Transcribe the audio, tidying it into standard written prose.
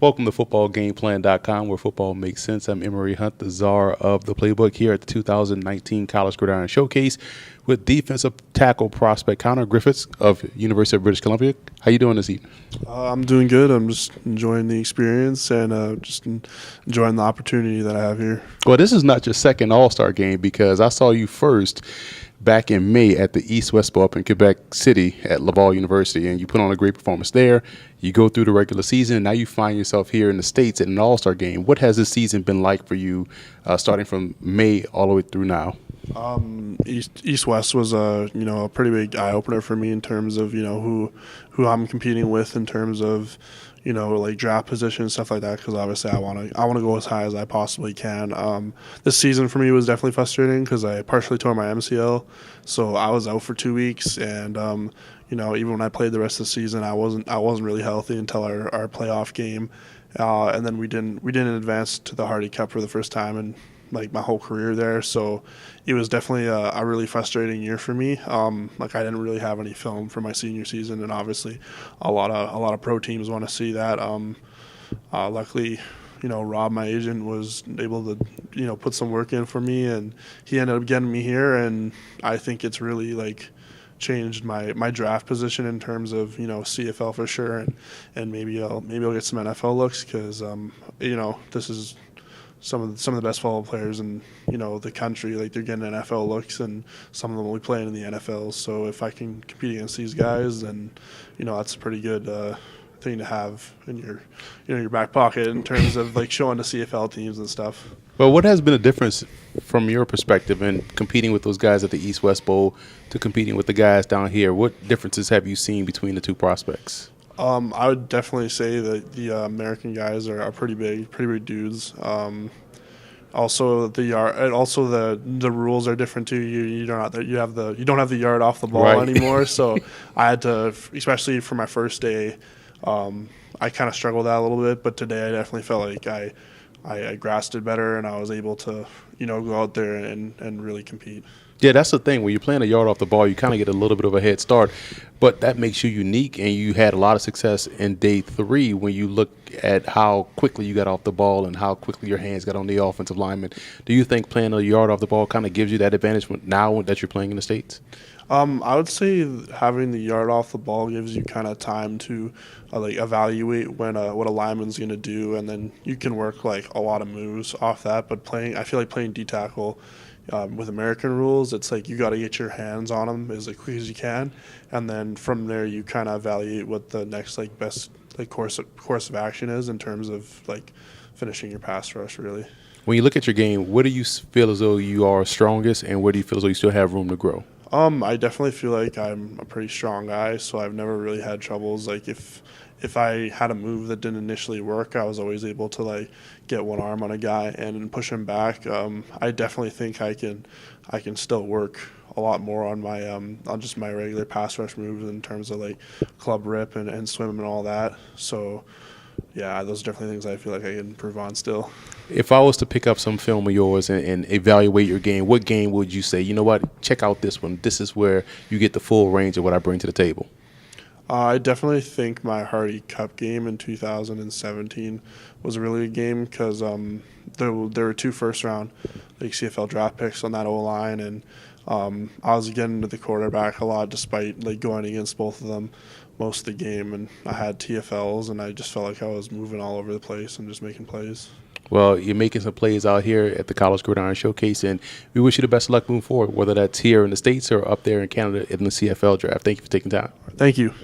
Welcome to footballgameplan.com, where football makes sense. I'm Emery Hunt, the czar of the playbook, here at the 2019 College Gridiron Showcase with defensive tackle prospect Connor Griffiths of University of British Columbia. How you doing this evening? I'm doing good. I'm just enjoying the experience and just enjoying the opportunity that I have here. Well, this is not your second All-Star game, because I saw you first back in May at the East-West Bowl up in Quebec City at Laval University, and you put on a great performance there. You go through the regular season, and now you find yourself here in the States at an All-Star game. What has this season been like for you, starting from May all the way through now? East-West was a pretty big eye-opener for me in terms of who I'm competing with in terms of like draft position and stuff like that, because obviously I want to go as high as I possibly can. This season for me was definitely frustrating because I partially tore my MCL, so I was out for 2 weeks, and even when I played the rest of the season, I wasn't really healthy until our playoff game, and then we didn't advance to the Hardy Cup for the first time in like my whole career there. So it was definitely a really frustrating year for me. Like I didn't really have any film for my senior season, and obviously a lot of pro teams want to see that. Luckily, Rob, my agent, was able to put some work in for me, and he ended up getting me here, and I think it's really like changed my draft position in terms of CFL for sure, and maybe I'll get some NFL looks, because this is some of the best football players in the country. Like, they're getting NFL looks, and some of them will be playing in the NFL. So if I can compete against these guys, then that's a pretty good thing to have in your back pocket in terms of like showing the CFL teams and stuff. Well, what has been a difference from your perspective in competing with those guys at the East-West Bowl to competing with the guys down here? What differences have you seen between the two prospects? I would definitely say that the American guys are pretty big dudes. Also the yard, and also the rules are different too. You don't have the yard off the ball right. anymore. So I had to, especially for my first day, I kind of struggled that a little bit. But today I definitely felt like I grasped it better, and I was able to go out there and really compete. Yeah, that's the thing. When you're playing a yard off the ball, you kind of get a little bit of a head start, but that makes you unique, and you had a lot of success in day 3 when you look at how quickly you got off the ball and how quickly your hands got on the offensive lineman. Do you think playing a yard off the ball kind of gives you that advantage now that you're playing in the States? I would say having the yard off the ball gives you kind of time to like evaluate what a lineman's going to do, and then you can work like a lot of moves off that. But I feel like playing D tackle with American rules, it's like you got to get your hands on them as quick as you can, and then from there you kind of evaluate what the next like best like course of action is in terms of like finishing your pass rush. Really, when you look at your game, where do you feel as though you are strongest, and where do you feel as though you still have room to grow? I definitely feel like I'm a pretty strong guy, so I've never really had troubles. Like if I had a move that didn't initially work, I was always able to like get one arm on a guy and push him back. I definitely think I can still work a lot more on my on just my regular pass rush moves in terms of like club rip and swim and all that. So yeah, those are definitely things I feel like I can improve on still. If I was to pick up some film of yours and evaluate your game, what game would you say, you know what, check out this one. This is where you get the full range of what I bring to the table? I definitely think my Hardy Cup game in 2017 was a really good game, because there were 2 first-round like CFL draft picks on that O-line, and I was getting to the quarterback a lot despite like going against both of them most of the game, and I had TFLs, and I just felt like I was moving all over the place and just making plays. Well, you're making some plays out here at the College Gridiron Showcase, and we wish you the best of luck moving forward, whether that's here in the States or up there in Canada in the CFL draft. Thank you for taking time. Thank you.